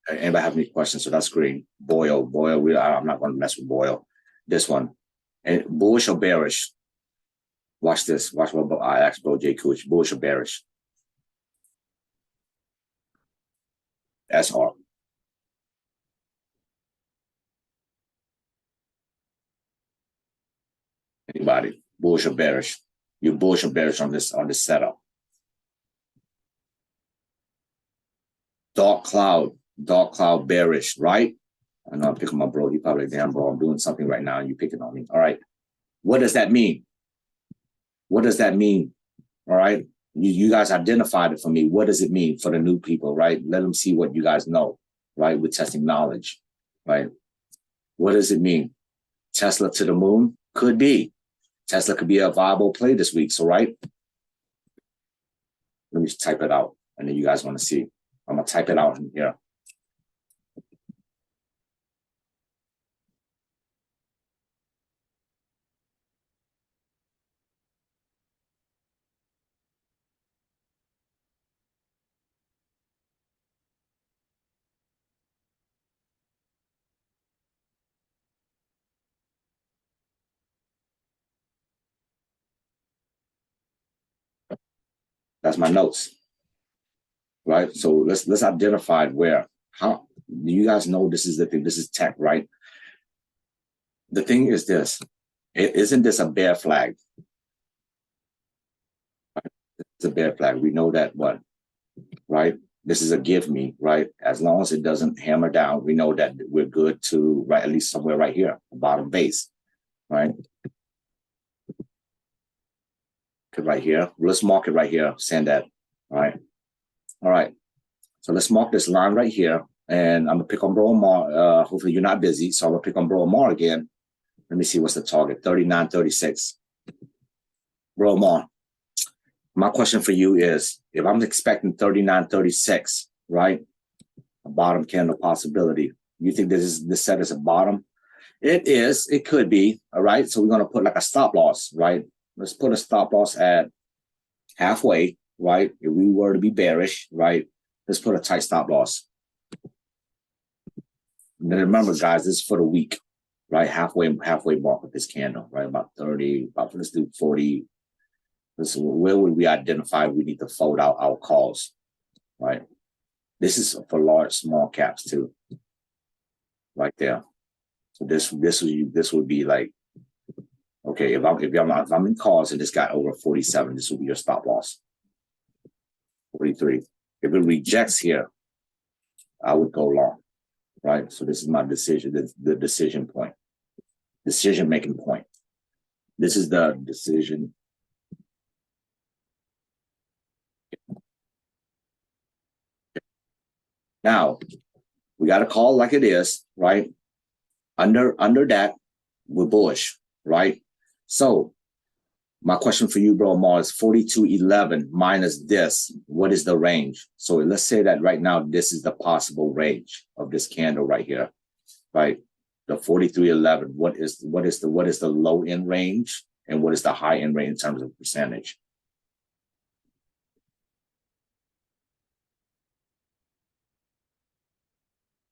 Anybody have any questions? So that's green. Boyle, I'm not going to mess with Boyle. This one. And bullish or bearish? Watch this. Watch what I asked Bro J. Cooch. Bullish or bearish? SR. Anybody? Bullish or bearish? You bullish or bearish on this setup? Dark cloud bearish, right? I know I'm picking my bro. He probably, damn bro, I'm doing something right now and you picking on me. All right. What does that mean? What does that mean? All right. You guys identified it for me. What does it mean for the new people, right? Let them see what you guys know, right? We're testing knowledge, right? What does it mean? Tesla to the moon? Could be. Tesla could be a viable play this week. So, right? Let me just type it out and then you guys want to see. I'm going to type it out in here. That's my notes, right? So let's identify where. How do you guys know this is the thing? This is tech, right? The thing is this. Isn't this a bear flag? It's a bear flag. We know that what, right? This is a give me, right? As long as it doesn't hammer down, we know that we're good to, right, at least somewhere right here, the bottom base, right? Right here. Let's mark it right here. Send that. All right. All right. So let's mark this line right here. And I'm going to pick on Bro Mar. Hopefully you're not busy. So I'm going to pick on Bro Mar again. Let me see what's the target. 39.36. Bro Mar. My question for you is, if I'm expecting 39.36, right? A bottom candle possibility. You think this set is a bottom? It is. It could be. All right. So we're going to put like a stop loss, right? Let's put a stop loss at halfway, right? If we were to be bearish, right? Let's put a tight stop loss. And then remember, guys, this is for the week, right? Halfway mark of this candle, right? About 30, let's do 40. Where would we identify we need to fold out our calls, right? This is for large, small caps too, right there. So this would be like, okay, if I'm in calls and this got over 47, this will be your stop loss. 43. If it rejects here, I would go long, right? So this is my decision, the decision point, decision-making point. This is the decision. Now, we got to call like it is, right? Under that, we're bullish, right? So my question for you, Bro Mar, is 42.11 minus this. What is the range? So let's say that right now, this is the possible range of this candle right here, right? The 43.11. What is the low end range and what is the high end range in terms of percentage?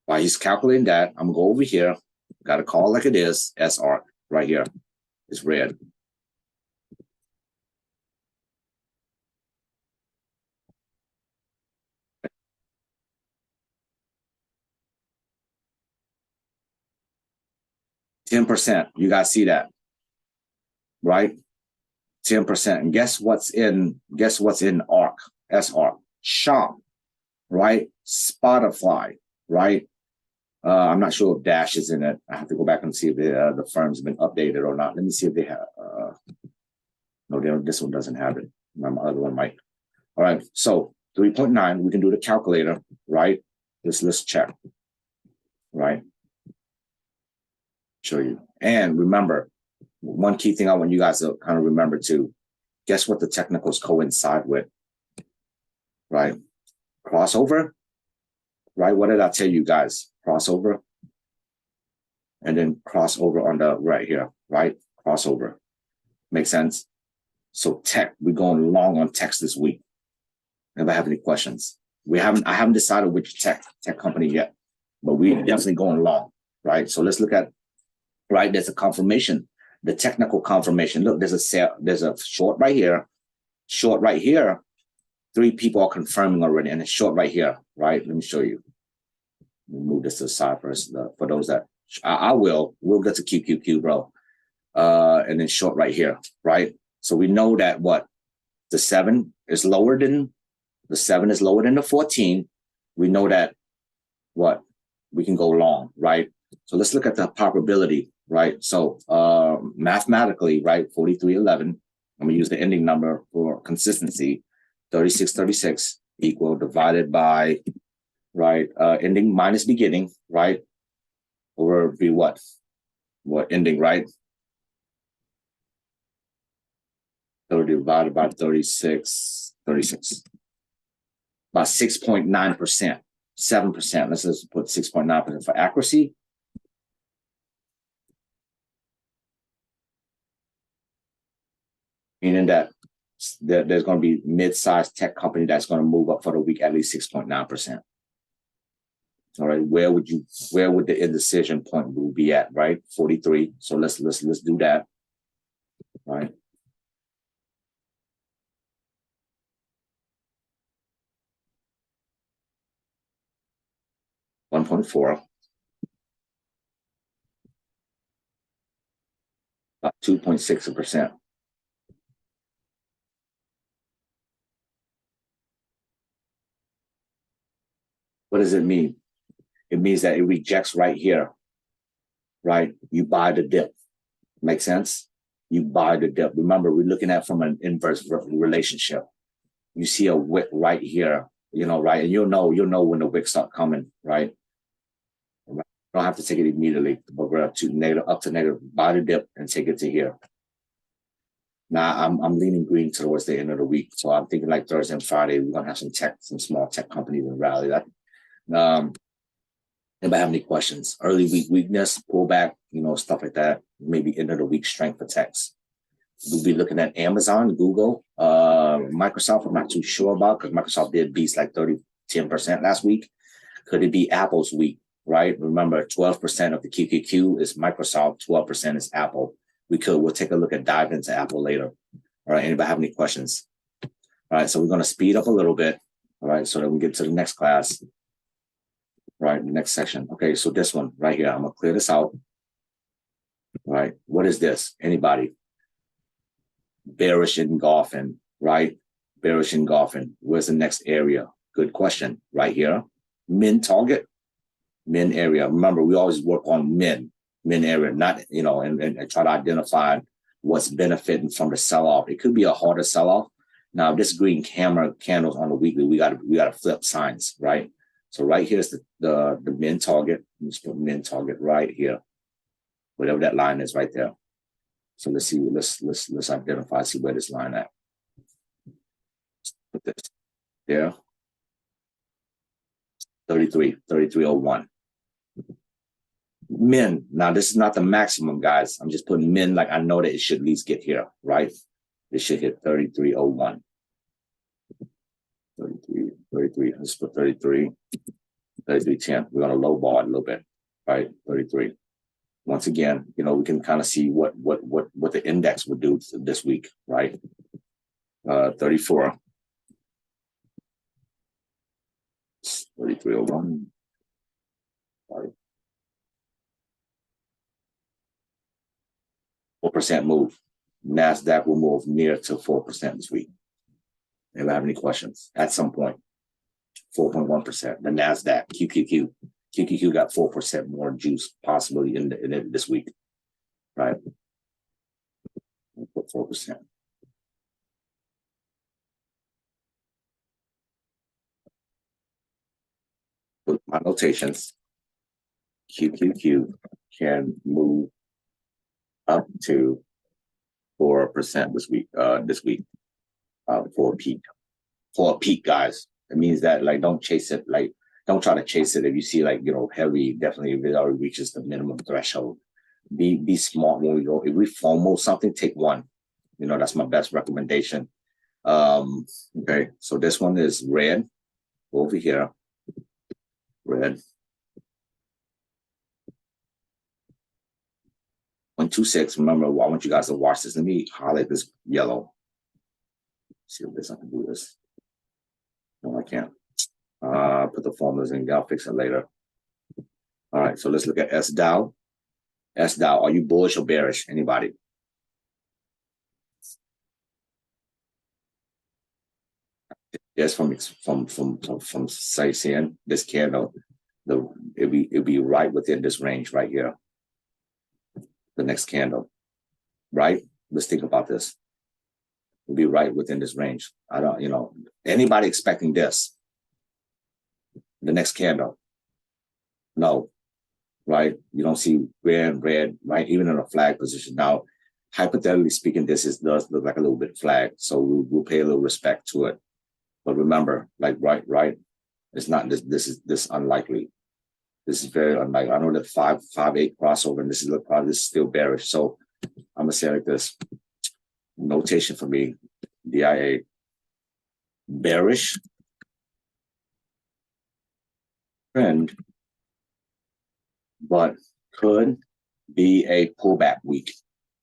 While he's calculating that, I'm gonna go over here. Got to call like it is. SR right here. It's red. %. You guys see that, right? 10%. And guess what's in ARC? SR. Shop, right? Spotify, right? I'm not sure if Dash is in it. I have to go back and see if the firm's been updated or not. Let me see if they have. No, this one doesn't have it. My other one might. All right. So 3.9. We can do the calculator, right? Let's check, right? Show you. And remember, one key thing I want you guys to kind of remember too. Guess what the technicals coincide with, right? Crossover, right? What did I tell you guys? Crossover, and then crossover on the right here, right? Crossover. Make sense? So tech, we're going long on techs this week. Anybody have any questions? I haven't decided which tech company yet. but we're definitely going long, right? So let's look at, right, there's a confirmation, the technical confirmation. Look, there's a short right here, short right here. 3 people are confirming already, and it's short right here, right? Let me show you. Move this to the side first. For those that we'll get to QQQ, bro. And then short right here, right? So we know that what the 7 is lower than the 14. We know that what we can go long, right? So let's look at the probability, right? So mathematically, right, 4311. I'm gonna use the ending number for consistency. 3636 equal divided by, right, ending minus beginning, right, over be what ending, right? 30 divided by 36, about 6.9%, 7%. Let's just put 6.9% for accuracy. Meaning that there's going to be mid-sized tech company that's going to move up for the week at least 6.9%. All right, where would the indecision point be at, right? 43. So let's do that, right? $1.4, about 2.6%. What does it mean? It means that it rejects right here, right? You buy the dip. Make sense? You buy the dip. Remember, we're looking at from an inverse relationship. You see a wick right here, right? And you'll know when the wicks start coming, right? You don't have to take it immediately, but we're up to negative, buy the dip and take it to here. Now I'm leaning green towards the end of the week. So I'm thinking like Thursday and Friday, we're gonna have some small tech companies and rally that. Anybody have any questions? Early week weakness, pullback, stuff like that. Maybe end of the week strength for techs. We'll be looking at Amazon, Google, Microsoft. I'm not too sure about because Microsoft did beats like 10% last week. Could it be Apple's week, right? Remember, 12% of the QQQ is Microsoft, 12% is Apple. We'll take a look at dive into Apple later. All right, anybody have any questions? All right, so we're going to speed up a little bit, all right, so that we get to the next class, right, the next section. Okay, so this one right here, I'm going to clear this out. All right, what is this? Anybody? Bearish engulfing, right? Bearish engulfing. Where's the next area? Good question. Right here. Min target, min area. Remember, we always work on min area, not, and try to identify what's benefiting from the sell-off. It could be a harder sell-off. Now, this green candles on the weekly, we gotta flip signs, right? So right here's the min target. Let's put min target right here. Whatever that line is right there. So let's see, let's identify, see where this line at. Put this there. 3301. Min. Now this is not the maximum, guys. I'm just putting min like I know that it should at least get here, right? It should hit 3301. 33. Let's put 33. 3310. We're gonna lowball it a little bit, right? 33. Once again, we can kind of see what the index would do this week, right? 34. 3301. Right. 4% move. NASDAQ will move near to 4% this week. Anybody have any questions? At some point, 4.1%. The NASDAQ, QQQ. QQQ got 4% more juice possibly in it this week, right? 4%. With my notations, QQQ can move up to 4% this week. For a peak, guys. It means that don't chase it. Don't try to chase it if you see heavy. Definitely, if it already reaches the minimum threshold, be smart when we go. If we FOMO something, take one. That's my best recommendation. Okay, so this one is red over here. Red. 0.26. Remember, I want you guys to watch this. Let me highlight this yellow. See if this I can do this. No, I can't. Put the formulas in. I'll fix it later. All right, so let's look at S Dow. S Dow, are you bullish or bearish? Anybody? Yes, from sightseeing this candle, it'll be right within this range right here. The next candle, right? Let's think about this. It'll be right within this range. I don't, anybody expecting this? The next candle? No, right? You don't see red, right? Even in a flag position. Now, hypothetically speaking, does look like a little bit flag, so we'll pay a little respect to it. But remember, like right, it's not this. This is unlikely. This is very unlikely. I know that 5-8 crossover, and this is still bearish. So I'm gonna say like this. Notation for me, DIA, bearish trend, but could be a pullback week,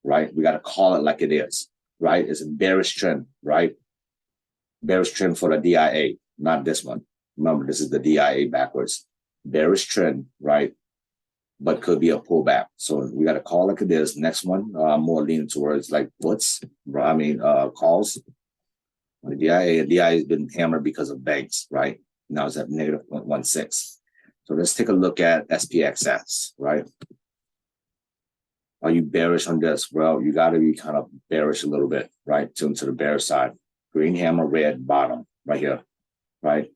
right? We got to call it like it is, right? It's a bearish trend, right? Bearish trend for the DIA, not this one. Remember, this is the DIA backwards. Bearish trend, right? But could be a pullback. So we got to call it like it is. Next one, more leaning towards like puts, calls. The DIA has been hammered because of banks, right? Now it's at negative 0.16. So let's take a look at SPXS, right? Are you bearish on this? Well, you got to be kind of bearish a little bit, right? To the bearish side. Green hammer, red bottom, right here, right?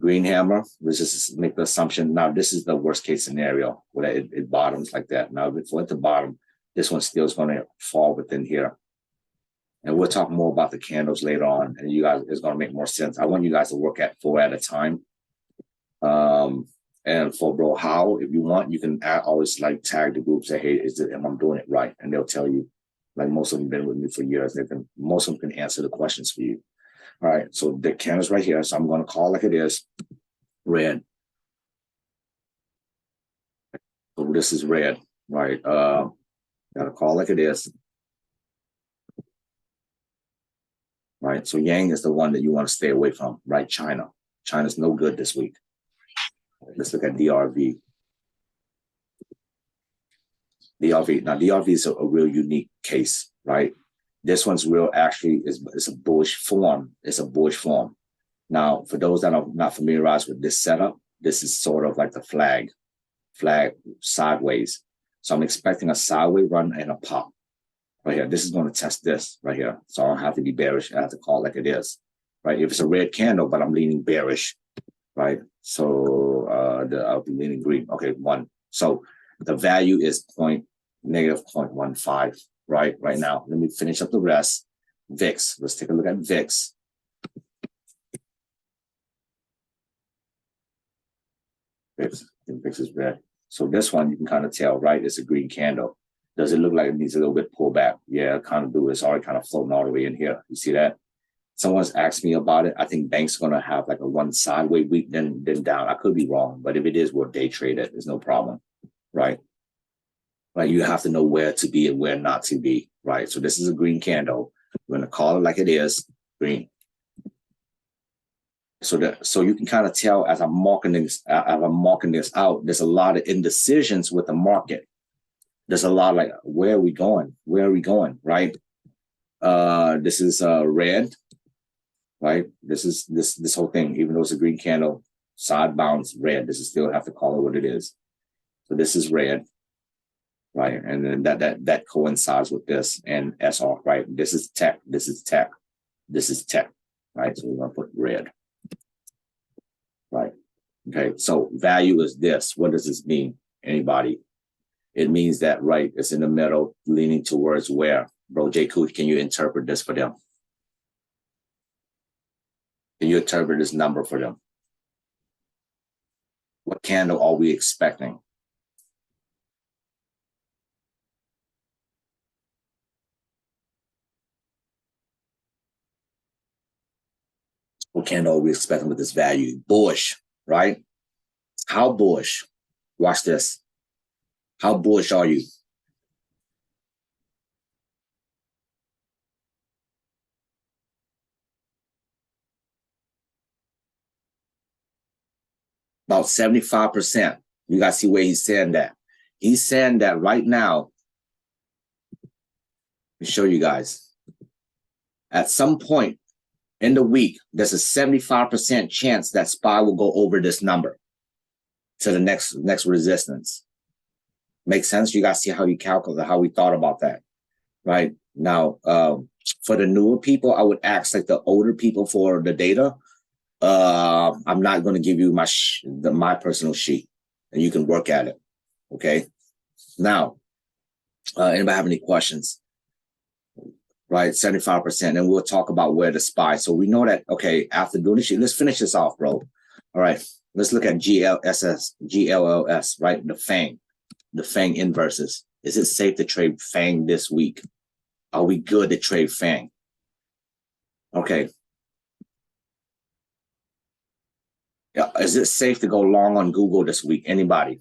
Green hammer, let's just make the assumption. Now, this is the worst case scenario where it bottoms like that. Now, if it's at the bottom, this one still is going to fall within here. And we'll talk more about the candles later on, and you guys, it's going to make more sense. I want you guys to work at 4 at a time. And for Bro How, if you want, you can always like tag the group, say, hey, am I doing it right? And they'll tell you, like most of them have been with me for years. Most of them can answer the questions for you. All right, so the candle's right here. So I'm going to call like it is, red. So this is red, right? Got to call like it is. Right, so Yang is the one that you want to stay away from, right? China. China's no good this week. Let's look at DRV. DRV. Now, DRV is a real unique case, right? This one's real actually is a bullish form. It's a bullish form. Now, for those that are not familiarized with this setup, this is sort of like the flag sideways. So I'm expecting a sideways run and a pop right here. This is going to test this right here. So I don't have to be bearish. I have to call it like it is, right? If it's a red candle, but I'm leaning bearish, right? So I'll be leaning green. Okay, 1. So the value is negative 0.15, right? Right now, let me finish up the rest. VIX. Let's take a look at VIX. VIX is red. So this one you can kind of tell, right? It's a green candle. Does it look like it needs a little bit pullback? Yeah, kind of do. It's already kind of floating all the way in here. You see that? Someone's asked me about it. I think bank's going to have like a one sideways week, then down. I could be wrong, but if it is, we'll day trade it. There's no problem, right? Right. You have to know where to be and where not to be, right? So this is a green candle. We're going to call it like it is, green. So you can kind of tell as I'm marking this out, there's a lot of indecisions with the market. There's a lot like, where are we going? Where are we going? Right? This is red, right? This is this whole thing, even though it's a green candle, side bounce red. This is still have to call it what it is. So this is red, right? And then that coincides with this and SR, right? This is tech. This is tech. This is tech, right? So we're gonna put red, right? Okay. So value is this. What does this mean? Anybody? It means that, right, it's in the middle, leaning towards where? Bro, J. Cooch, can you interpret this for them? Can you interpret this number for them? What candle are we expecting? What candle are we expecting with this value? Bullish, right? How bullish? Watch this. How bullish are you? about 75%. You guys see where he's saying that. He's saying that right now. Let me show you guys. At some point in the week, there's a 75% chance that SPY will go over this number to the next resistance. Makes sense? You guys see how you calculate, how we thought about that, right? Now, for the newer people, I would ask like the older people for the data. I'm not going to give you my personal sheet, and you can work at it. Okay. Now, anybody have any questions? Right, 75%, and we'll talk about where to SPY. So we know that. Okay, after doing the sheet, let's finish this off, bro. All right, let's look at GLLS, right? The FANG inverses. Is it safe to trade FANG this week? Are we good to trade FANG? Okay. Yeah, is it safe to go long on Google this week? Anybody?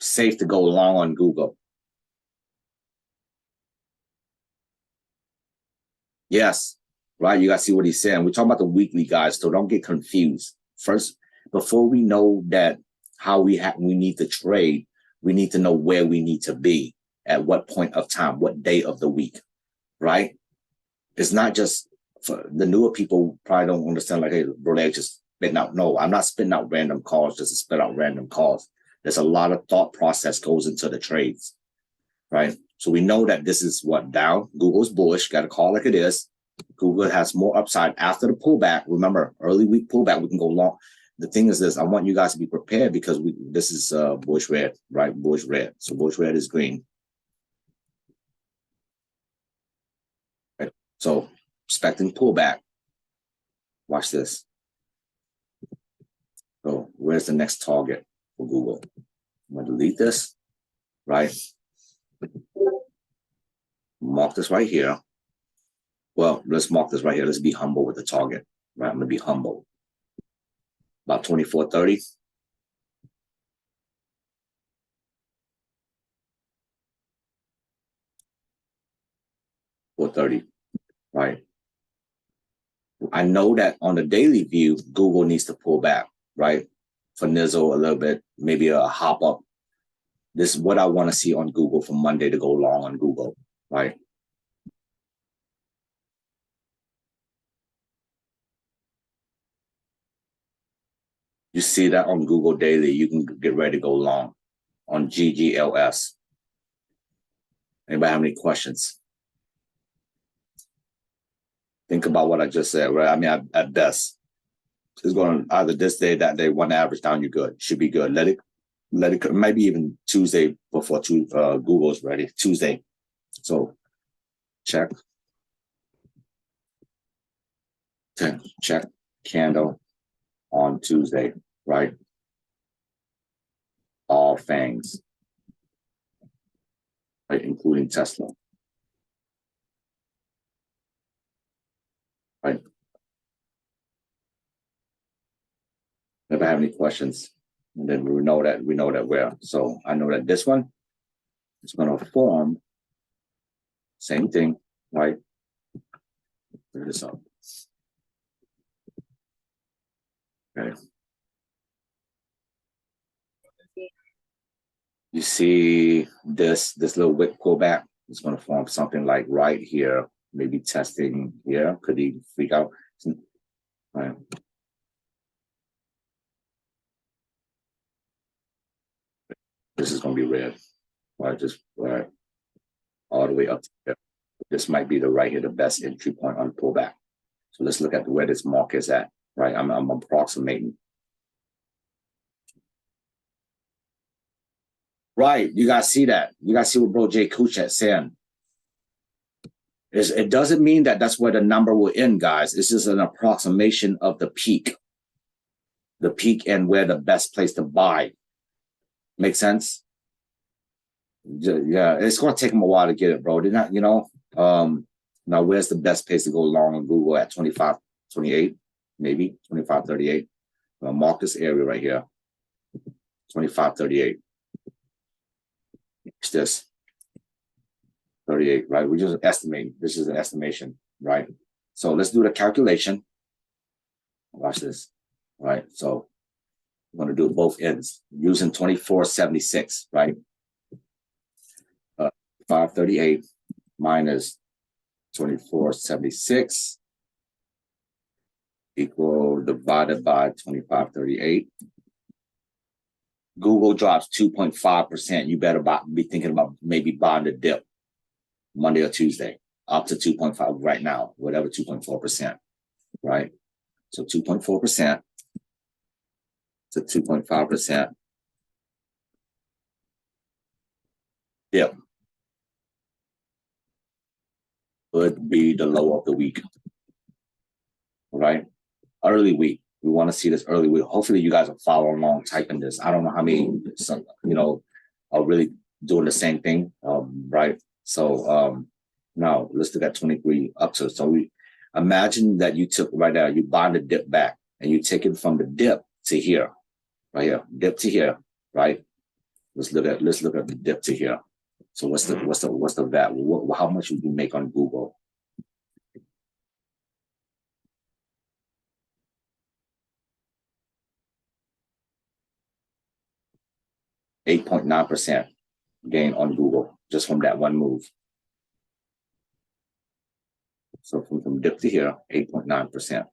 Safe to go long on Google? Yes, right. You guys see what he's saying. We're talking about the weekly, guys, so don't get confused. First, before we know that how we need to trade, we need to know where we need to be at what point of time, what day of the week, right? It's not just for the newer people probably don't understand, like, hey, bro, they just spitting out. No, I'm not spitting out random calls just to spit out random calls. There's a lot of thought process goes into the trades, right? So we know that this is what down. Google's bullish. Got to call like it is. Google has more upside after the pullback. Remember, early week pullback, we can go long. The thing is this: I want you guys to be prepared because this is bullish red, right? Bullish red. So bullish red is green. Right? So expecting pullback. Watch this. So where's the next target for Google? I'm gonna delete this, right? Mark this right here. Well, let's mark this right here. Let's be humble with the target, right? I'm gonna be humble. About 24.30. 4:30, right? I know that on the daily view, Google needs to pull back, right? For Nizzle a little bit, maybe a hop up. This is what I want to see on Google for Monday to go long on Google, right? You see that on Google Daily, you can get ready to go long on GGLS. Anybody have any questions? Think about what I just said, right? I mean, at best, it's going to either this day, that day, one average down, you're good. Should be good. Let it, maybe even Tuesday before Google's ready. Tuesday. So check. Check candle on Tuesday, right? All FANGs, right? Including Tesla, right? Never have any questions. And then we know that where. So I know that this one is going to form same thing, right? Figure this out. Okay. You see this little wick pullback is going to form something like right here, maybe testing here. Could he freak out? Right. This is going to be red. Right, just right all the way up to here. This might be the right here, the best entry point on the pullback. So let's look at where this mark is at. Right, I'm approximating. Right, you guys see that? You guys see what Bro Jay Kuchet saying? It doesn't mean that that's where the number will end, guys. It's just an approximation of the peak and where the best place to buy. Make sense? Yeah, it's going to take them a while to get it, bro. They're not, now where's the best place to go long on Google at 25.28, maybe 25.38. Mark this area right here, 25.38. It's this 38, right? We're just estimating. This is an estimation, right? So let's do the calculation. Watch this, right? So I'm going to do both ends using 2476, right? 538 minus 2476 equal divided by 2538. Google drops 2.5%. You better be thinking about maybe buying the dip Monday or Tuesday up to 2.5 right now, whatever 2.4%, right? So 2.4% to 2.5% dip would be the low of the week, right? Early week. We want to see this early week. Hopefully you guys are following along, typing this. I don't know how many, are really doing the same thing, right? So now let's look at 23 up to. So we imagine that you took right now, you buy the dip back and you take it from the dip to here, right here, dip to here, right? Let's look at the dip to here. So what's the value? How much would you make on Google? %8.9 gain on Google just from that one move. So from dip to here, 8.9%.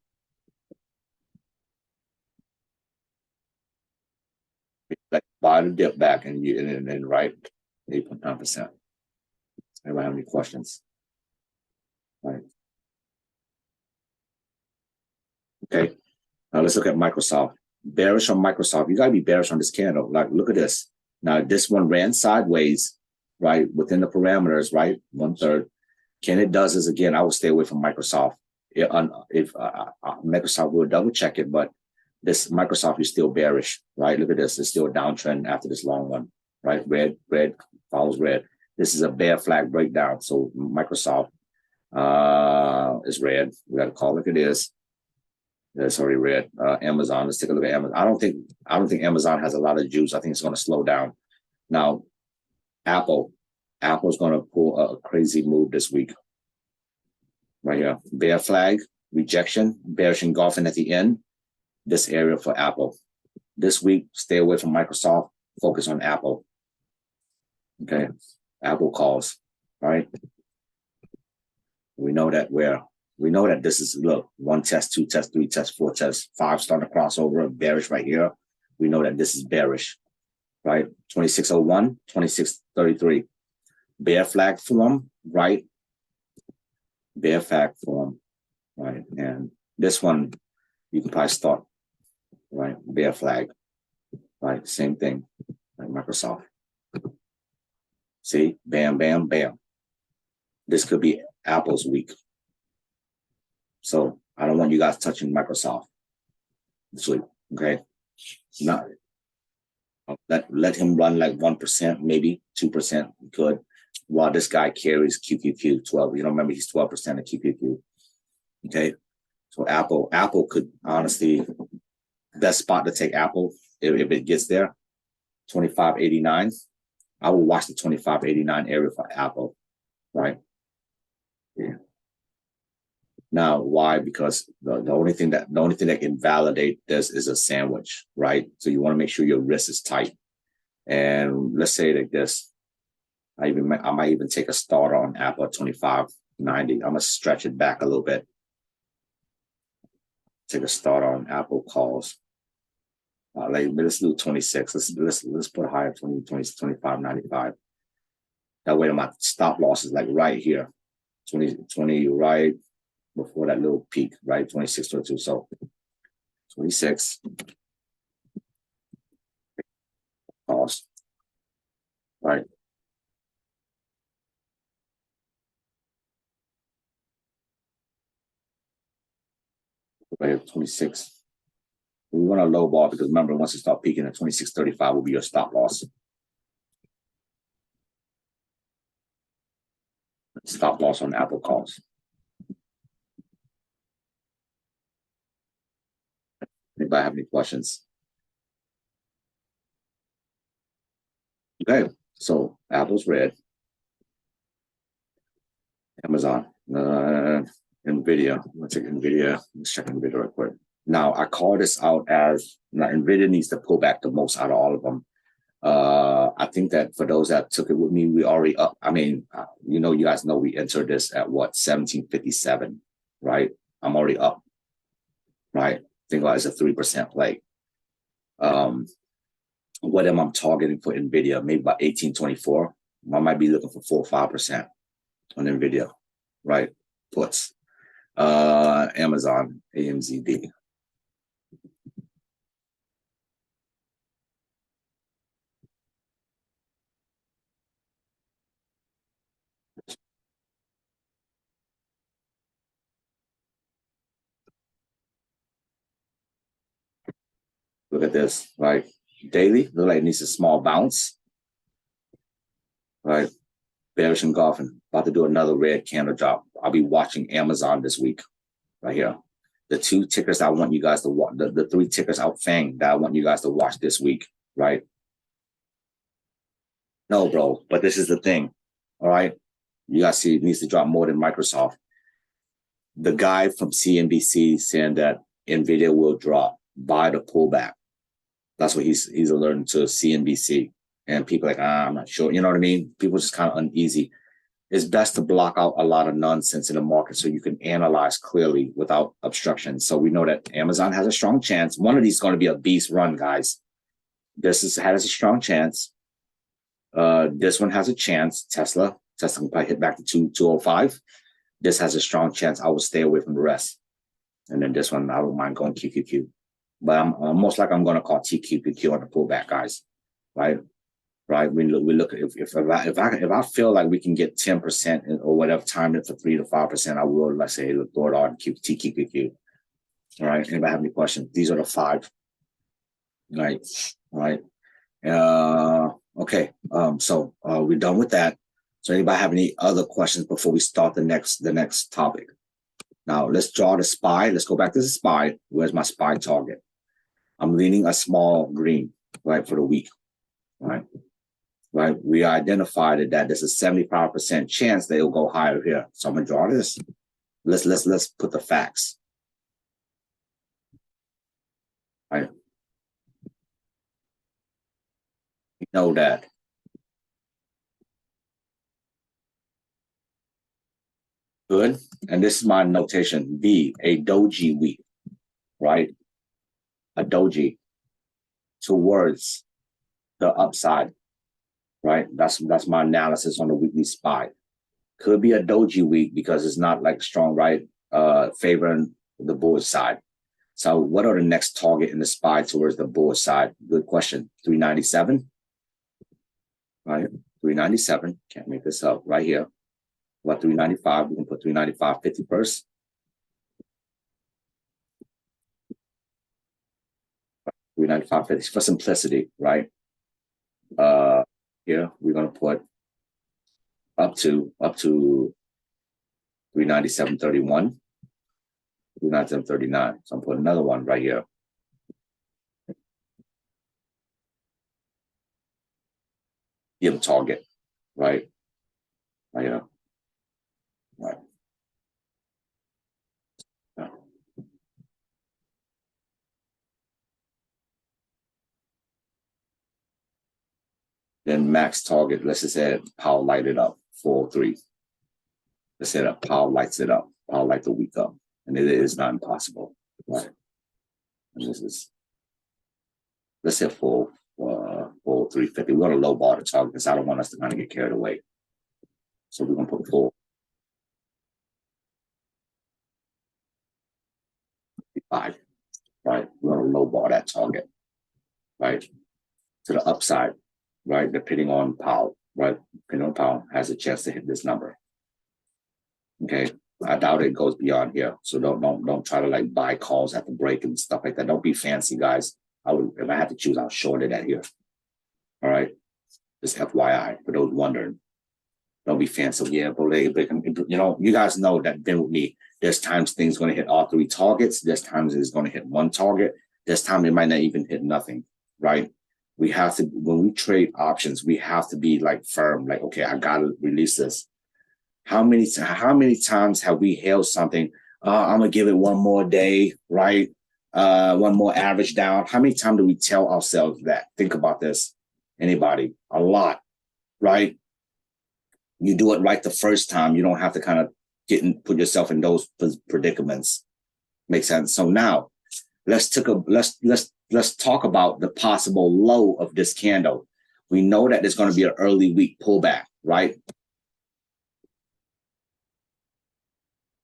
Like buy the dip back and right 8.9%. Anybody have any questions? Right. Okay. Now let's look at Microsoft. Bearish on Microsoft. You gotta be bearish on this candle. Like, look at this. Now this one ran sideways, right, within the parameters, right, 1/3. Can it does this again? I would stay away from Microsoft. If Microsoft will double check it, but this Microsoft is still bearish, right? Look at this. It's still a downtrend after this long one, right? Red follows red. This is a bear flag breakdown. So Microsoft is red. We got to call it like it is. It's already red. Amazon. Let's take a look at Amazon. I don't think Amazon has a lot of juice. I think it's going to slow down. Now, Apple's going to pull a crazy move this week. Right here. Bear flag, rejection, bearish engulfing at the end. This area for Apple. This week, stay away from Microsoft. Focus on Apple. Okay. Apple calls. All right. We know that this is, look, 1 test, 2 test, 3 test, 4 test, 5 starting to cross over, bearish right here. We know that this is bearish, right? 2601, 2633. Bear flag form, right? Bear flag form, right? And this one, you can probably start, right? Bear flag, right? Same thing, like Microsoft. See, bam, bam, bam. This could be Apple's week. So I don't want you guys touching Microsoft this week, okay? Not let him run like 1%, maybe 2%. Good. While this guy carries QQQ 12. You don't remember he's 12% of QQQ. Okay. So Apple could honestly, best spot to take Apple if it gets there, 25.89. I will watch the 25.89 area for Apple, right? Yeah. Now, why? Because the only thing that can validate this is a sandwich, right? So you want to make sure your wrist is tight. And let's say like this, I might even take a starter on Apple at 25.90. I'm gonna stretch it back a little bit. Take a starter on Apple calls. Let's do 26. Let's put a higher 25.95. That way my stop loss is like right here, 20 right before that little peak, right? 26.22. So 26 cost, right? Right here, 26. We want a low ball because remember, once it start peaking at 26.35 will be your stop loss. Stop loss on Apple calls. Anybody have any questions? Okay, so Apple's red. Amazon, NVIDIA. Let's check NVIDIA. Let's check NVIDIA real quick. Now, I call this out as NVIDIA needs to pull back the most out of all of them. I think that for those that took it with me, we already up. I mean, you guys know we entered this at what, 1757, right? I'm already up, right? Think about it as a 3% play. What am I targeting for NVIDIA? Maybe about 1824. I might be looking for 4 or 5% on NVIDIA, right? Puts. Amazon, AMZD. Look at this, right? Daily, look like it needs a small bounce, right? Bearish engulfing, about to do another red candle drop. I'll be watching Amazon this week, right here. The 2 tickers I want you guys to watch, the 3 tickers out FANG that I want you guys to watch this week, right? No, bro, but this is the thing, all right? You guys see it needs to drop more than Microsoft. The guy from CNBC saying that NVIDIA will drop by the pullback. That's what he's alerting to CNBC. And people are like, I'm not sure. You know what I mean? People just kind of uneasy. It's best to block out a lot of nonsense in the market so you can analyze clearly without obstruction. So we know that Amazon has a strong chance. One of these is going to be a beast run, guys. This has a strong chance. This one has a chance. Tesla can probably hit back to 205. This has a strong chance. I will stay away from the rest. And then this one, I don't mind going QQQ. But I'm most likely I'm going to call TQQQ on the pullback, guys. Right? We look at if I feel like we can get 10% or whatever, time it for 3 to 5%, I will, let's say, throw it on TQQQ. All right. Anybody have any questions? These are the 5. Right. All right. Okay. So we're done with that. So anybody have any other questions before we start the next topic? Now let's draw the SPY. Let's go back to the SPY. Where's my SPY target? I'm leaning a small green, right, for the week, right? Right. We identified that there's a 75% chance that it'll go higher here. So I'm gonna draw this. Let's put the facts. Right. We know that. Good. And this is my notation. B, a doji week, right? A doji towards the upside, right? That's my analysis on the weekly SPY. Could be a doji week because it's not like strong, right? Favoring the bullish side. So what are the next target in the SPY towards the bullish side? Good question. 397, right? 397. Can't make this up right here. What, 395? We can put 395.50 first. 395.50 for simplicity, right? Here we're gonna put up to 397.31, 397.39. So I'm putting another one right here. Give a target, right? Right here. Right. Yeah. Then max target, let's just say power light it up, 403. Let's say that power lights it up, power light the week up. And it is not impossible, right? And this is, let's say 350. We want to low bar the target because I don't want us to kind of get carried away. So we're going to put 455, right? We want to low bar that target, right? To the upside, right? Depending on Powell, right? Depending on Powell has a chance to hit this number. Okay. I doubt it goes beyond here. So don't try to like buy calls at the break and stuff like that. Don't be fancy, guys. If I had to choose, I'll short it at here. All right. Just FYI for those wondering. Don't be fancy. Yeah, but you guys know that been with me. There's times things going to hit all 3 targets. There's times it's going to hit 1 target. There's time it might not even hit nothing, right? We have to, when we trade options, we have to be like firm, like, okay, I got to release this. How many times have we held something? I'm going to give it one more day, right? One more average down. How many times do we tell ourselves that? Think about this. Anybody? A lot, right? You do it right the first time. You don't have to kind of put yourself in those predicaments. Makes sense. So now let's talk about the possible low of this candle. We know that there's going to be an early week pullback, right?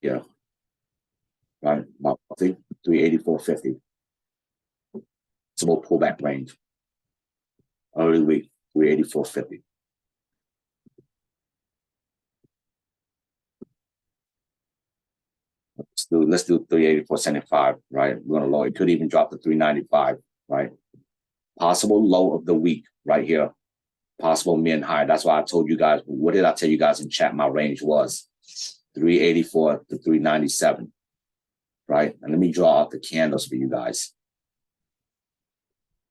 Yeah. Right. About 384.50. It's about pullback range. Early week, 384.50. Let's do 384.75, right? We're gonna lower. It could even drop to 395, right? Possible low of the week right here. Possible min high. That's why I told you guys. What did I tell you guys in chat? My range was 384 to 397, right? And let me draw out the candles for you guys.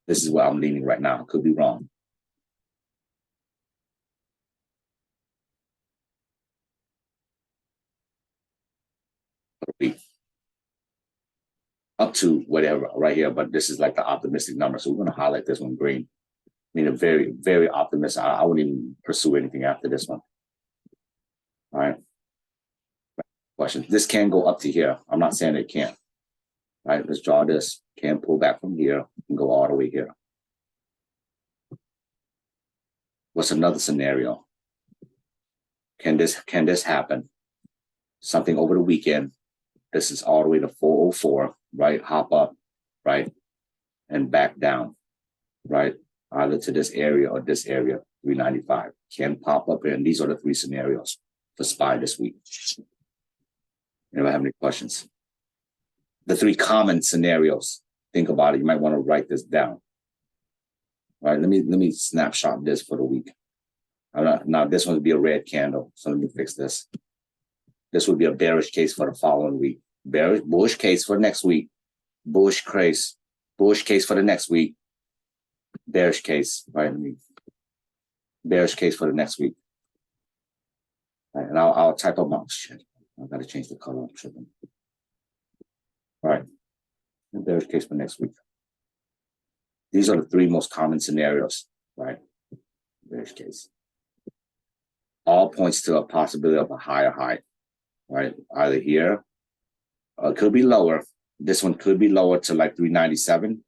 This is where I'm leaning right now. Could be wrong. Up to whatever right here, but this is like the optimistic number. So we're going to highlight this one green. I mean, a very, very optimistic. I wouldn't even pursue anything after this one. All right. Question. This can go up to here. I'm not saying it can't. All right. Let's draw this. Can pull back from here and go all the way here. What's another scenario? Can this happen? Something over the weekend. This is all the way to 404, right? Hop up, right? And back down, right? Either to this area or this area, 395. Can pop up here. And these are the three scenarios for SPY this week. Anybody have any questions? The three common scenarios. Think about it. You might want to write this down. All right, let me snapshot this for the week. Now this one would be a red candle. So let me fix this. This would be a bearish case for the following week. Bullish case for next week. Bullish case for the next week. Bearish case, right? Bearish case for the next week. Right, and I'll type up my shit. I gotta change the color. I'm tripping. All right. Bearish case for next week. These are the three most common scenarios, right? Bearish case. All points to a possibility of a higher high, right? Either here, or it could be lower. This one could be lower to like 397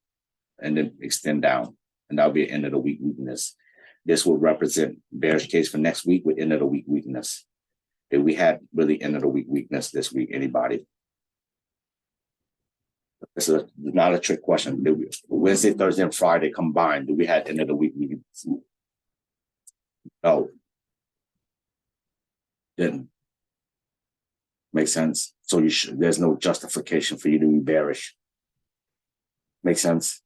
and then extend down. And that'll be an end of the week weakness. This will represent bearish case for next week with end of the week weakness. If we had really end of the week weakness this week, anybody? This is not a trick question. Wednesday, Thursday, and Friday combined, do we have end of the week weakness? No. Didn't. Make sense? So there's no justification for you to be bearish. Make sense?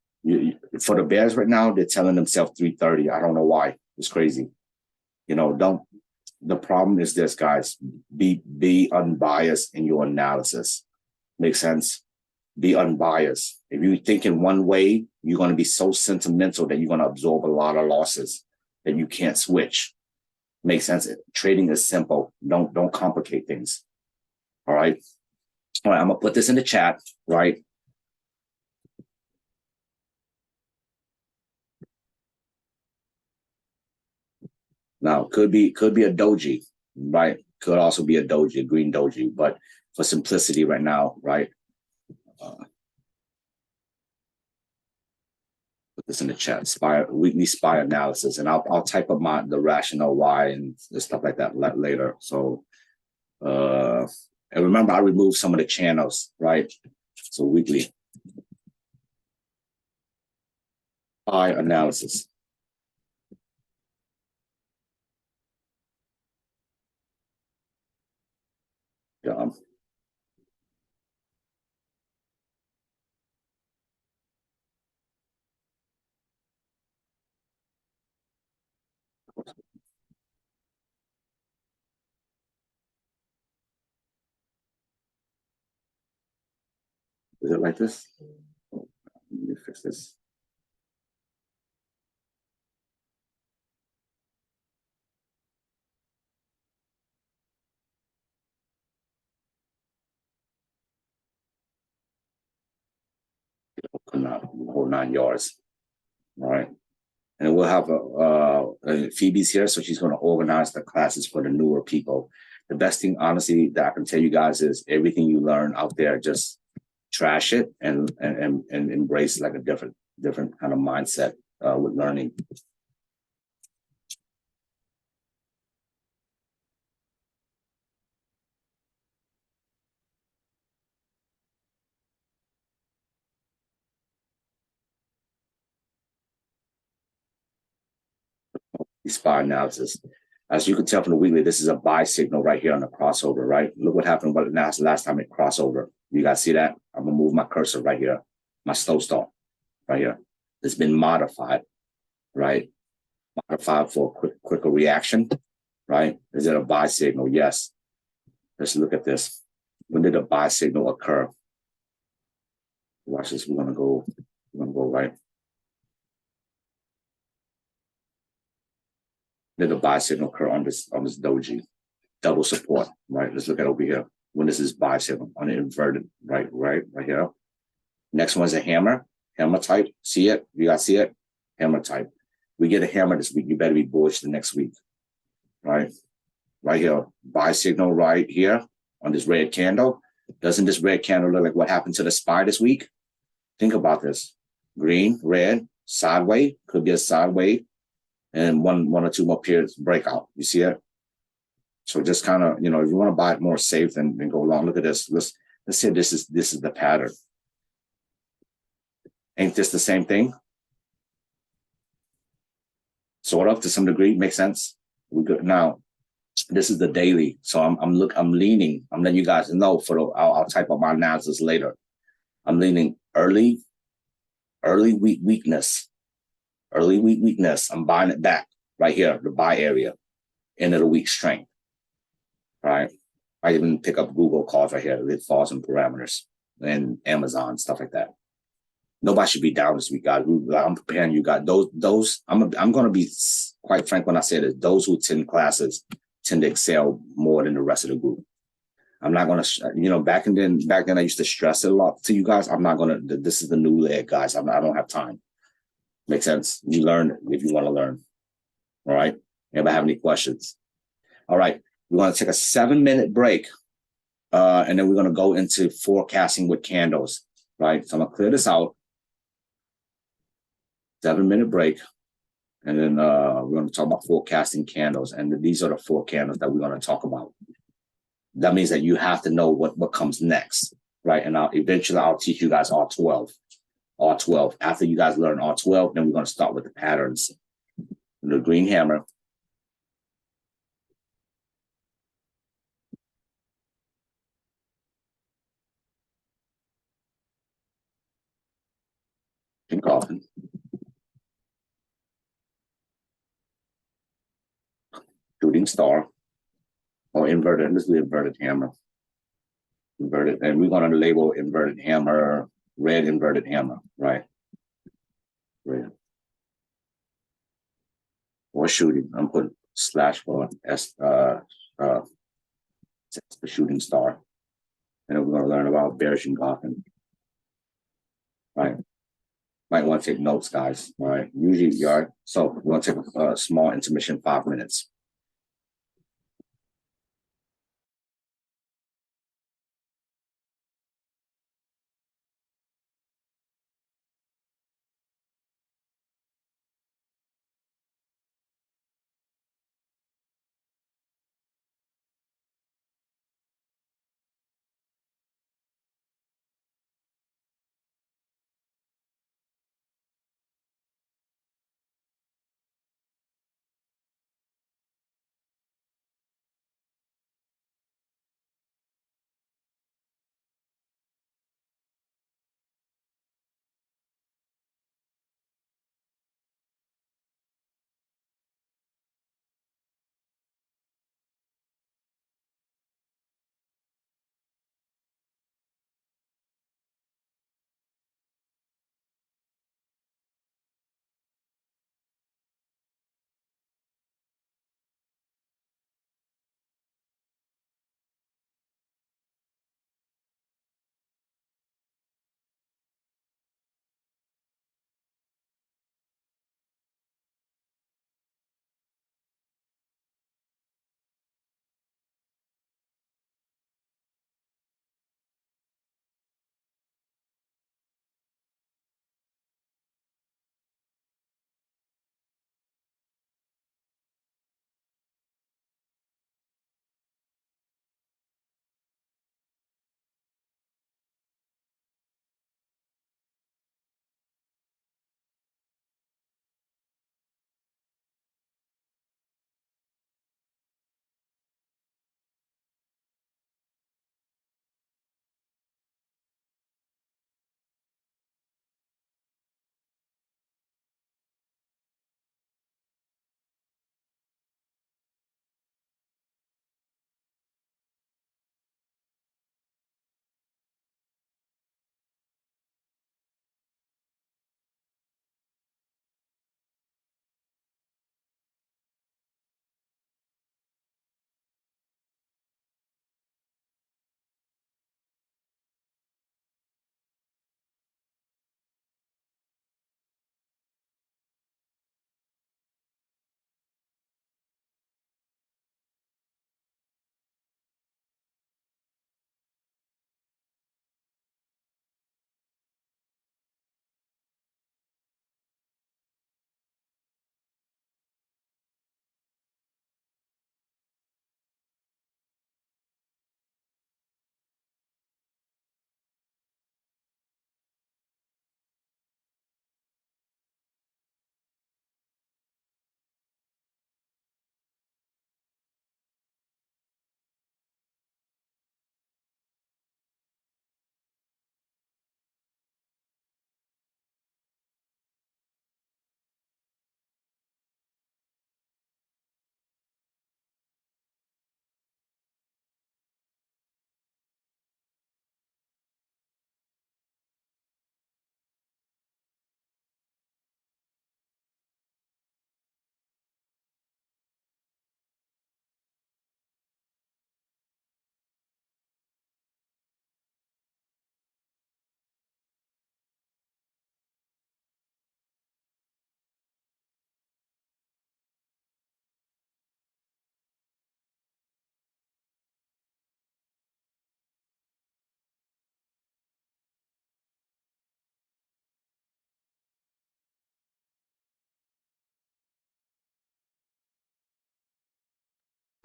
For the Bears right now, they're telling themselves 330. I don't know why. It's crazy. The problem is this, guys. Be unbiased in your analysis. Make sense? Be unbiased. If you think in one way, you're going to be so sentimental that you're going to absorb a lot of losses that you can't switch. Make sense? Trading is simple. Don't complicate things. All right. All right. I'm gonna put this in the chat. Right. Now could be a doji. Right. Could also be a doji, a green doji. But for simplicity, right now, right. Put this in the chat. Weekly SPY analysis, and I'll type up the rationale why and stuff like that later. So. And remember, I removed some of the channels, right? So weekly SPY analysis. Yeah. Is it like this? Let me fix this. not the whole 9 yards. All right. And we'll have Phoebe's here, so she's going to organize the classes for the newer people. The best thing, honestly, that I can tell you guys is everything you learn out there, just trash it and embrace like a different kind of mindset with learning. SPY analysis. As you can tell from the weekly, this is a buy signal right here on the crossover, right? Look what happened last time it crossover. You guys see that? I'm gonna move my cursor right here, my slow start right here. It's been modified, right? Modified for a quicker reaction, right? Is it a buy signal? Yes. Let's look at this. When did a buy signal occur? Watch this. We're gonna go right. Did a buy signal occur on this doji? Double support, right? Let's look at over here. When this is buy signal on the inverted, right here. Next one's a hammer type. See it? You guys see it? Hammer type. We get a hammer this week. You better be bullish the next week, right? Right here, buy signal right here on this red candle. Doesn't this red candle look like what happened to the SPY this week? Think about this. Green, red, sideways, could be a sideways, and one or two more periods breakout. You see it? So just kind of, if you want to buy it more safe than go long, look at this. Let's say this is the pattern. Ain't this the same thing? Sort of, to some degree, makes sense. We good now. This is the daily, so I'm leaning. I'm letting you guys know I'll type up my analysis later. I'm leaning early week weakness. Early week weakness. I'm buying it back right here, the buy area, end of the week strength. All right. I even pick up Google calls right here. It falls in parameters and Amazon, stuff like that. Nobody should be down this week, guys. I'm preparing you guys. Those I'm going to be quite frank when I say this. Those who attend classes tend to excel more than the rest of the group. I'm not going to, back then I used to stress it a lot to you guys. I'm not going to. This is the new leg, guys. I don't have time. Makes sense. You learn if you want to learn. All right. Anybody have any questions? All right. We're going to take a 7-minute break, and then we're going to go into forecasting with candles. Right. So I'm going to clear this out. 7-minute break. And then we're going to talk about forecasting candles. And these are the 4 candles that we're going to talk about. That means that you have to know what comes next, right? And eventually I'll teach you guys R12. R12. After you guys learn R12, then we're going to start with the patterns. The green hammer. Pink coffin. Shooting star. Or inverted. Let's do inverted hammer. Inverted. And we're going to label inverted hammer, red inverted hammer, right? Red. Or shooting. I'm putting slash for for shooting star. And then we're going to learn about bearish engulfing. Right. Might want to take notes, guys. All right. Usually you are. So we're going to take a small intermission, 5 minutes.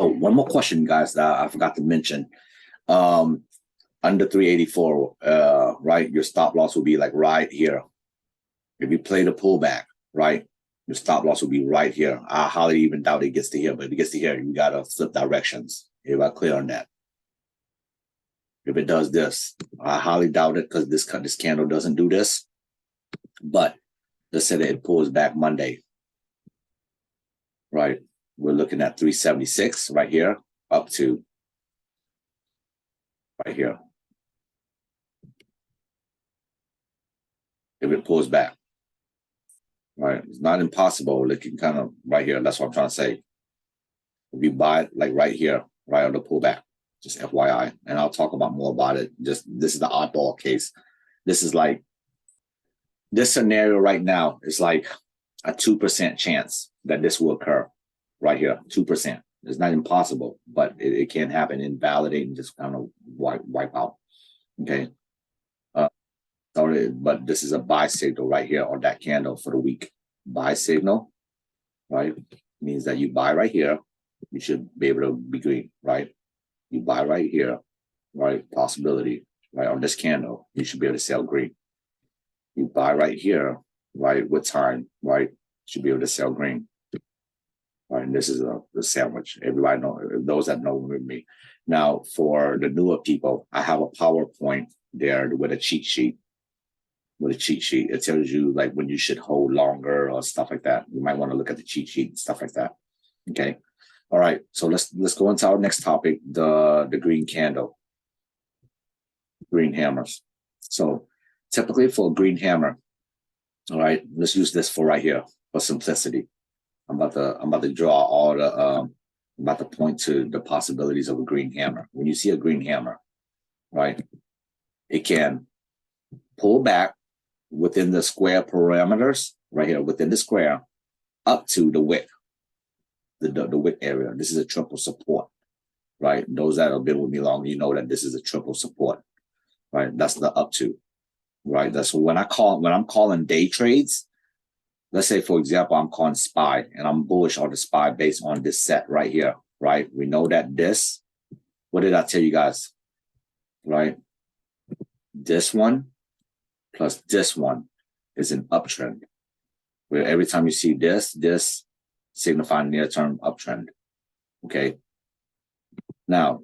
Oh, one more question, guys, that I forgot to mention. Under 384, right? Your stop loss will be like right here. If you play the pullback, right? Your stop loss will be right here. I highly even doubt it gets to here, but if it gets to here, you got to flip directions. Everybody clear on that? If it does this, I highly doubt it because this candle doesn't do this. But let's say that it pulls back Monday, right? We're looking at 376 right here up to right here. If it pulls back, right? It's not impossible. It can kind of right here. That's what I'm trying to say. If you buy it like right here, right on the pullback, just FYI, and I'll talk about more about it. Just this is the oddball case. This is like this scenario right now is like a 2% chance that this will occur right here. 2%. It's not impossible, but it can happen. Invalidate and just kind of wipe out. Okay. But this is a buy signal right here on that candle for the week. Buy signal, right? Means that you buy right here, you should be able to be green, right? You buy right here, right? Possibility, right? On this candle, you should be able to sell green. You buy right here, right? With time, right? You should be able to sell green. Right, and this is a sandwich. Everybody know, those that know me. Now, for the newer people, I have a PowerPoint there with a cheat sheet. It tells you like when you should hold longer or stuff like that. You might want to look at the cheat sheet and stuff like that. Okay. All right. So let's go into our next topic, the green candle, green hammers. So typically for a green hammer, all right, let's use this for right here for simplicity. I'm about to draw all the I'm about to point to the possibilities of a green hammer. When you see a green hammer, right, it can pull back within the square parameters, right here, within the square, up to the wick, the wick area. This is a triple support, right? Those that have been with me long, you know that this is a triple support, right? That's the up to, right? That's when I'm calling day trades. Let's say, for example, I'm calling SPY and I'm bullish on the SPY based on this set right here, right? We know that this, what did I tell you guys, right? This one plus this one is an uptrend. Where every time you see this signifying near-term uptrend, okay? Now,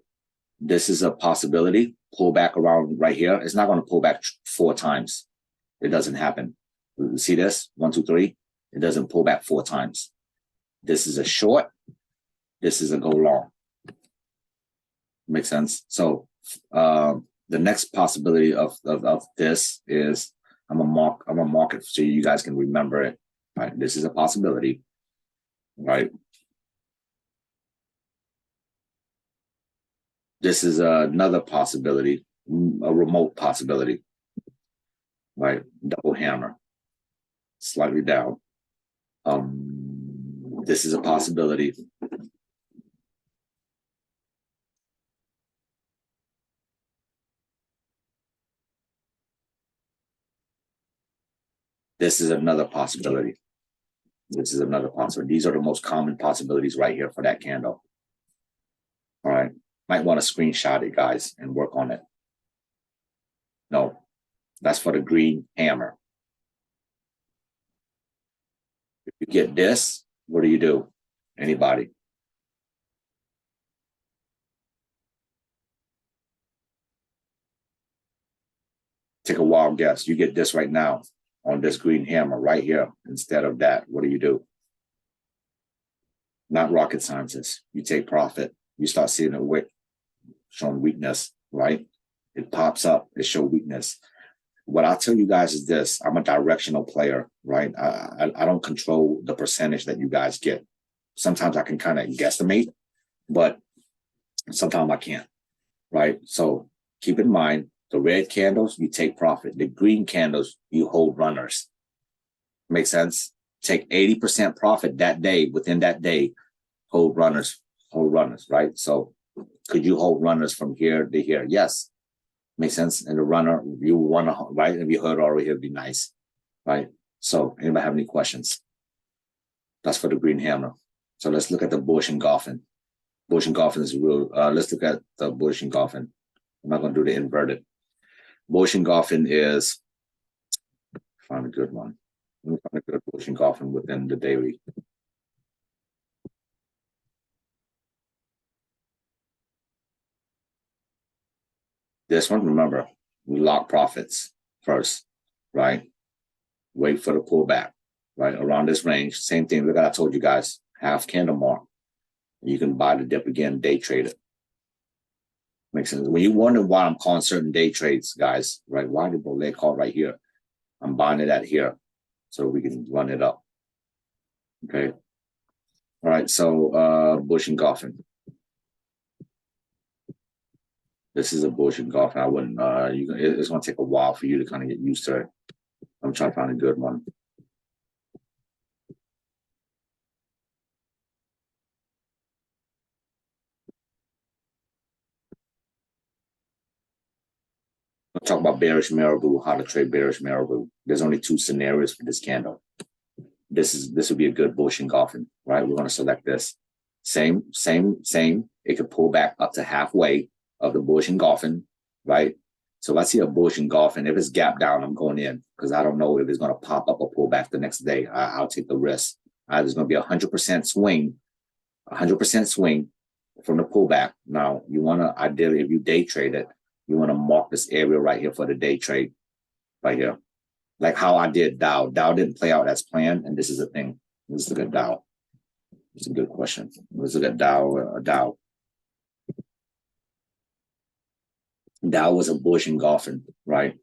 this is a possibility. Pull back around right here. It's not going to pull back 4 times. It doesn't happen. You see this? 1, 2, 3. It doesn't pull back 4 times. This is a short. This is a go long. Makes sense? So the next possibility of this is I'm gonna mark it so you guys can remember it. Right? This is a possibility. Right? This is another possibility, a remote possibility. Right? Double hammer. Slightly down. This is a possibility. This is another possibility. This is another possibility. These are the most common possibilities right here for that candle. All right. Might want to screenshot it, guys, and work on it. No, that's for the green hammer. If you get this, what do? Anybody? Take a wild guess. You get this right now on this green hammer right here instead of that. What do? Not rocket scientists. You take profit. You start seeing a wick showing weakness, right? It pops up. It shows weakness. What I'll tell you guys is this. I'm a directional player, right? I don't control the percentage that you guys get. Sometimes I can kind of guesstimate, but sometimes I can't, right? So keep in mind, the red candles, you take profit. The green candles, you hold runners. Make sense? Take 80% profit that day, within that day, hold runners, right? So could you hold runners from here to here? Yes. Makes sense. And the runner, you want to, right? If you heard already, it'd be nice, right? So anybody have any questions? That's for the green hammer. So let's look at the bullish engulfing. Bullish engulfing is real. Let's look at the bullish engulfing. I'm not going to do the inverted. Bullish engulfing is, find a good one. Let me find a good bullish engulfing within the daily. This one, remember, we lock profits first, right? Wait for the pullback, right? Around this range. Same thing. Look, I told you guys, half candle mark. You can buy the dip again, day trade it. Makes sense. When you wonder why I'm calling certain day trades, guys, right? Why did they call right here? I'm buying it at here so we can run it up. Okay. All right. So bullish engulfing. This is a bullish engulfing. I wouldn't it's gonna take a while for you to kind of get used to it. I'm trying to find a good one. I'll talk about bearish Marabou, how to trade bearish Marabou. There's only two scenarios for this candle. This would be a good bullish engulfing, right? We're going to select this. Same. It could pull back up to halfway of the bullish engulfing, right? So if I see a bullish engulfing, if it's gap down, I'm going in because I don't know if it's going to pop up or pull back the next day. I'll take the risk. There's going to be 100% swing, 100% swing from the pullback. Now, you want to, ideally, if you day trade it, you want to mark this area right here for the day trade, right here. Like how I did Dow. Dow didn't play out as planned, and this is a thing. Let's look at Dow. It's a good question. Let's look at Dow. Dow. Dow was a bullish engulfing, right?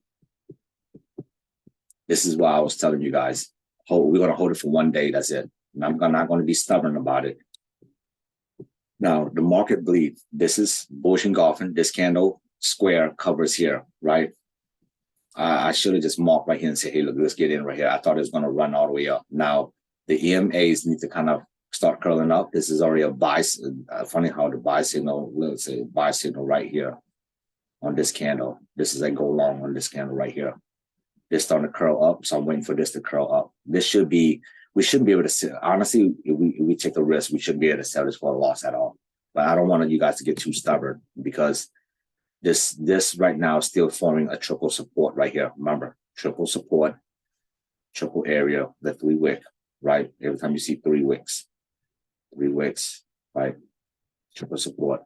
This is why I was telling you guys, we're going to hold it for 1 day. That's it. And I'm not going to be stubborn about it. Now, the market bleed. This is bullish engulfing. This candle square covers here, right? I should have just marked right here and said, hey, look, let's get in right here. I thought it was going to run all the way up. Now, the EMAs need to kind of start curling up. This is already a buy. Funny how the buy signal, let's say buy signal right here on this candle. This is a go long on this candle right here. This starting to curl up, so I'm waiting for this to curl up. This should be, we shouldn't be able to sell. Honestly, if we take a risk, we shouldn't be able to sell this for a loss at all. But I don't want you guys to get too stubborn because this right now is still forming a triple support right here. Remember, triple support, triple area, the 3 wick, right? Every time you see 3 wicks, right? Triple support.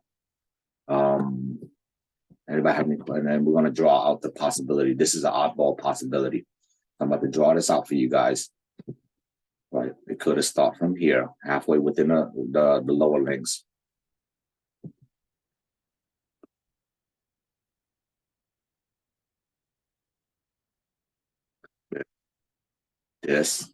Anybody have any questions? And we're going to draw out the possibility. This is an oddball possibility. I'm about to draw this out for you guys. Right? It could have started from here, halfway within the lower links. This.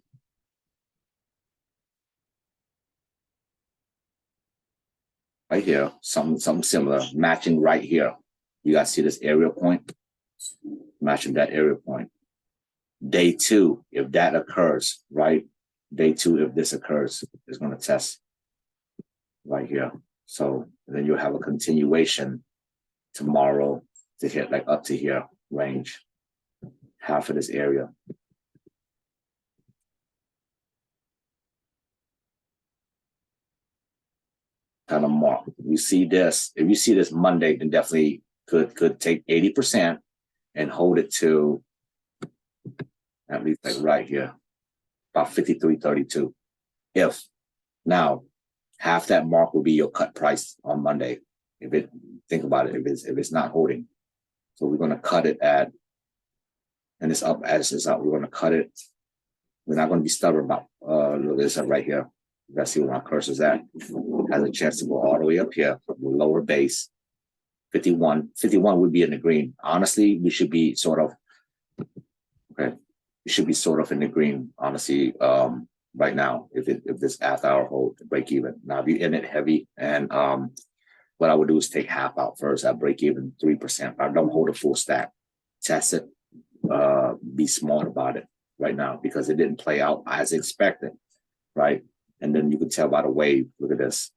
Right here, something similar, matching right here. You guys see this area point? Matching that area point. Day 2, if that occurs, right? Day 2, if this occurs, is going to test right here. So then you'll have a continuation tomorrow to hit like up to here range, half of this area. Kind of mark. You see this, if you see this Monday, then definitely could take 80% and hold it to at least like right here, about 53.32. If now half that mark will be your cut price on Monday. Think about it, if it's not holding. So we're going to cut it at, and it's up as it's up. We're going to cut it. We're not going to be stubborn about look at this right here. You guys see where my cursor's at. Has a chance to go all the way up here, the lower base. 51 would be in the green. Honestly, we should be sort of okay. We should be sort of in the green, honestly, right now. If this after hour hold to break even. Now, if you're in it heavy, and what I would do is take half out first. I break even 3%. I don't hold a full stack. Test it. Be smart about it right now because it didn't play out as expected, right? And then you can tell by the wave. Look at this.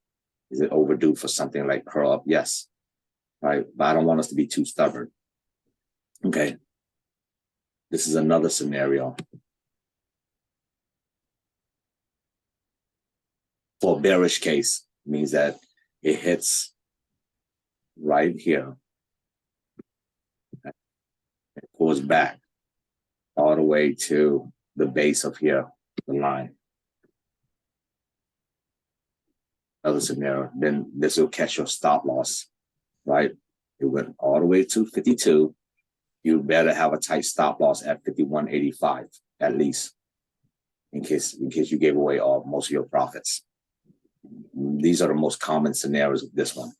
Is it overdue for something like curl up? Yes. Right. But I don't want us to be too stubborn. Okay. This is another scenario. For a bearish case, means that it hits right here. It pulls back all the way to the base of here, the line. Other scenario, then this will catch your stop loss, right? It went all the way to 52. You better have a tight stop loss at 51.85 at least, in case you gave away most of your profits. These are the most common scenarios of this one.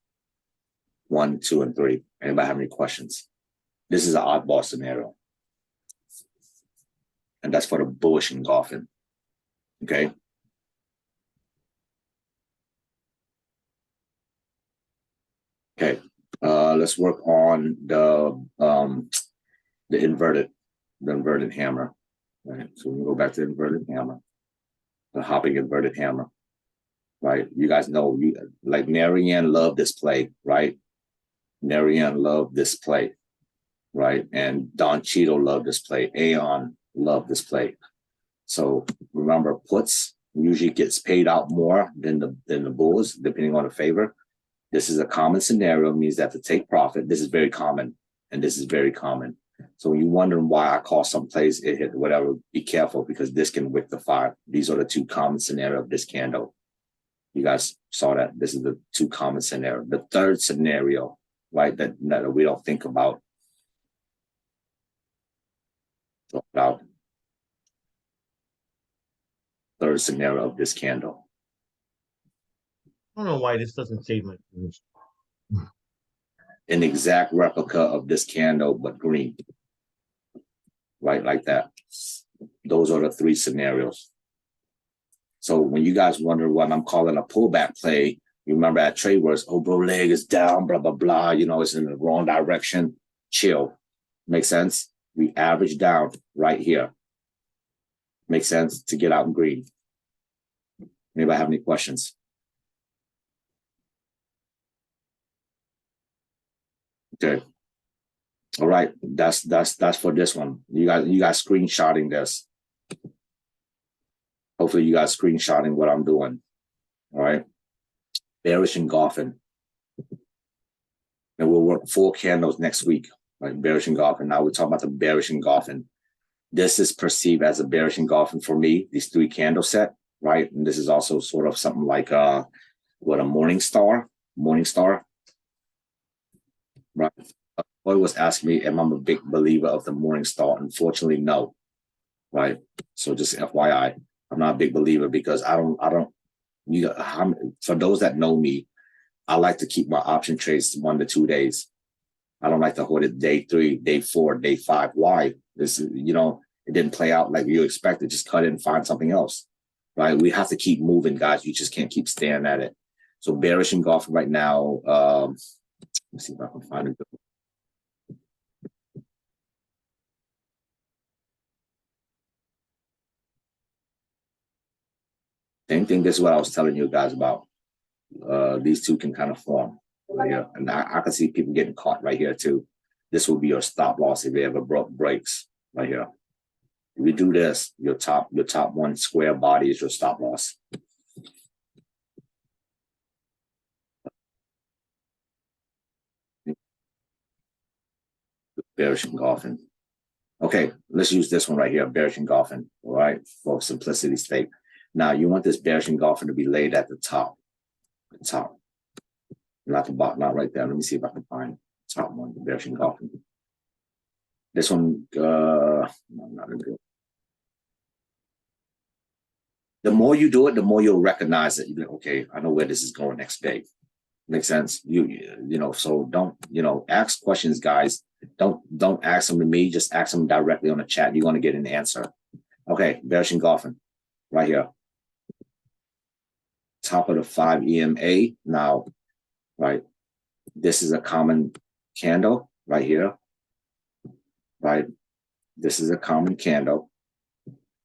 1, 2, and 3. Anybody have any questions? This is an oddball scenario. And that's for the bullish engulfing. Okay. Okay. Let's work on the inverted hammer. Right. So we go back to the inverted hammer, the hopping inverted hammer. Right. You guys know, like Marianne loved this play, right? Marianne loved this play, right? And Don Cheadle loved this play. Aeon loved this play. So remember, puts usually gets paid out more than the bulls, depending on the favor. This is a common scenario, means that to take profit. This is very common, and this is very common. So when you're wondering why I call some plays it hit whatever, be careful, because this can wick the fire. These are the two common scenarios of this candle. You guys saw that. This is the two common scenario. The third scenario, right, that we don't think about. Third scenario of this candle. I don't know why this doesn't save my position. An exact replica of this candle, but green. Right, like that. Those are the three scenarios. So when you guys wonder what I'm calling a pullback play, you remember at TradeWords, oh, bro, leg is down, blah, blah, blah. You know, it's in the wrong direction. Chill. Make sense? We average down right here. Makes sense to get out in green. Anybody have any questions? Okay. All right. That's for this one. You guys screenshotting this. Hopefully you guys screenshotting what I'm doing. All right. Bearish engulfing. And we'll work 4 candles next week. Right. Bearish engulfing. Now we're talking about the bearish engulfing. This is perceived as a bearish engulfing for me, these 3 candle set, right? And this is also sort of something like a morning star, right? Boy was asking me, am I a big believer of the morning star? Unfortunately, no, right? So just FYI, I'm not a big believer because for those that know me, I like to keep my option trades 1 to 2 days. I don't like to hold it day 3, day 4, day 5. Why? This is, it didn't play out like you expected. Just cut it and find something else, right? We have to keep moving, guys. You just can't keep staring at it. So bearish engulfing right now. Let's see if I can find it. Same thing. This is what I was telling you guys about. These two can kind of form right here, and I can see people getting caught right here too. This will be your stop loss if it ever breaks right here. If you do this, your top 1 square body is your stop loss. Bearish engulfing. Okay, let's use this one right here, bearish engulfing, all right, for simplicity's sake. Now, you want this bearish engulfing to be laid at the top. Not the bottom, not right there. Let me see if I can find the top one, the bearish engulfing. This one, no, not good. The more you do it, the more you'll recognize it. You'll be like, okay, I know where this is going next day. Makes sense? So don't, ask questions, guys. Don't ask them to me, just ask them directly on the chat. You're going to get an answer. Okay, bearish engulfing right here. Top of the 5 EMA now, right? This is a common candle right here, right? This is a common candle,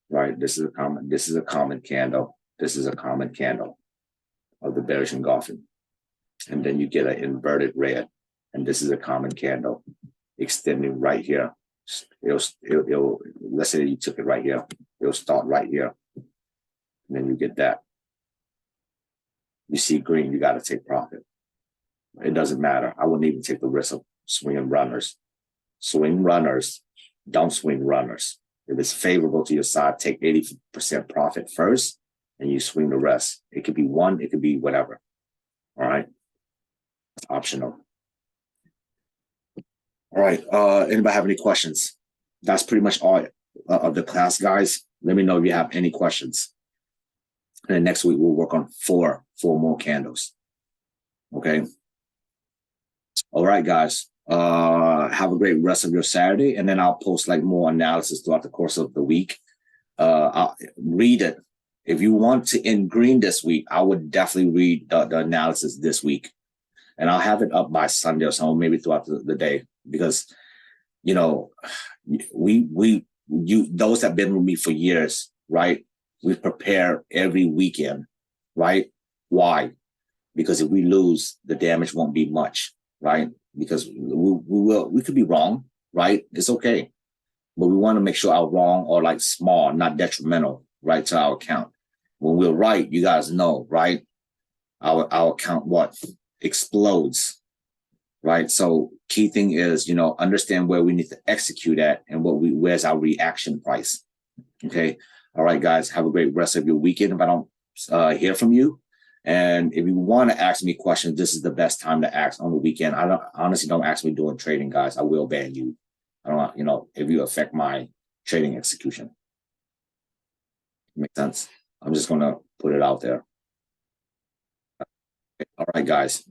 right? This is a common candle. This is a common candle of the bearish engulfing. And then you get an inverted red, and this is a common candle extending right here. It'll let's say you took it right here. It'll start right here, and then you get that. You see green, you got to take profit. It doesn't matter. I wouldn't even take the risk of swinging runners. Swing runners, don't swing runners. If it's favorable to your side, take 80% profit first, and you swing the rest. It could be one, it could be whatever. All right, it's optional. All right. Anybody have any questions? That's pretty much all of the class, guys. Let me know if you have any questions. And then next week we'll work on four more candles. Okay. All right, guys. Have a great rest of your Saturday, and then I'll post like more analysis throughout the course of the week. I'll read it. If you want to end green this week, I would definitely read the analysis this week, and I'll have it up by Sunday or so, maybe throughout the day, because you know, those that have been with me for years, right? We prepare every weekend, right? Why? Because if we lose, the damage won't be much, right? Because we could be wrong, right? It's okay. But we want to make sure our wrong are like small, not detrimental, right, to our account. When we're right, you guys know, right? Our account explodes, right? So key thing is, understand where we need to execute at and where's our reaction price. Okay. All right, guys, have a great rest of your weekend. If I don't hear from you, and if you want to ask me questions, this is the best time to ask on the weekend. Honestly don't ask me doing trading, guys. I will ban you. I don't want, if you affect my trading execution. Makes sense. I'm just going to put it out there. All right, guys.